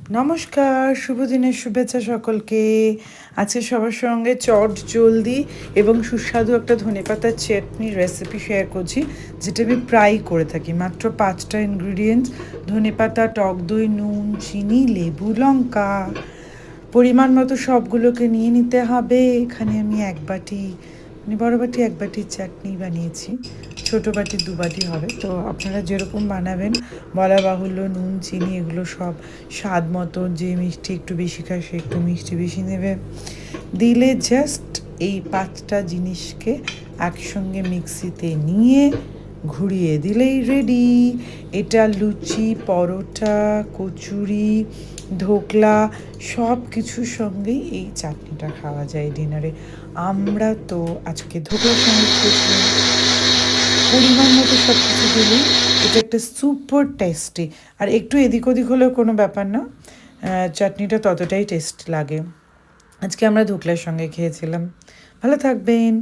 নমস্কার, শুভ দিনের শুভেচ্ছা সকলকে। আজকে সবার সঙ্গে চট জলদি এবং সুস্বাদু একটা ধনেপাতার চাটনির রেসিপি শেয়ার করছি, যেটা আমি প্রায়ই করে থাকি। মাত্র 5টা ইনগ্রিডিয়েন্টস: ধনেপাতা, টক দই, নুন, চিনি, লেবু, লঙ্কা। পরিমাণ মতো সবগুলোকে নিয়ে নিতে হবে। এখানে আমি এক বাটি বড় বাটি 1 বাটির চাটনি বানিয়েছি। ছোটো বাটি 2 বাটি হবে। তো আপনারা যেরকম বানাবেন, বলা বাহুল্য নুন চিনি এগুলো সব স্বাদ মতো, যে মিষ্টি একটু বেশি খায় সে একটু মিষ্টি বেশি নেবে। দিলে জাস্ট এই 5টা জিনিসকে একসঙ্গে মিক্সিতে নিয়ে ঘুরিয়ে দিলেই রেডি। এটা লুচি, পরোটা, কচুরি, ধোকলা সব কিছুর সঙ্গেই এই চাটনিটা খাওয়া যায় ডিনারে। আমরা তো আজকে ধোকলার সঙ্গে খেয়েছিলাম। পরিমাণ মতো সব কিছু দিলেই এটা একটা সুপার টেস্টি। আর একটু এদিক ওদিক হলেও কোনো ব্যাপার না, চাটনিটা ততটাই টেস্ট লাগে। আজকে আমরা ধোকলার সঙ্গে খেয়েছিলাম। ভালো থাকবেন।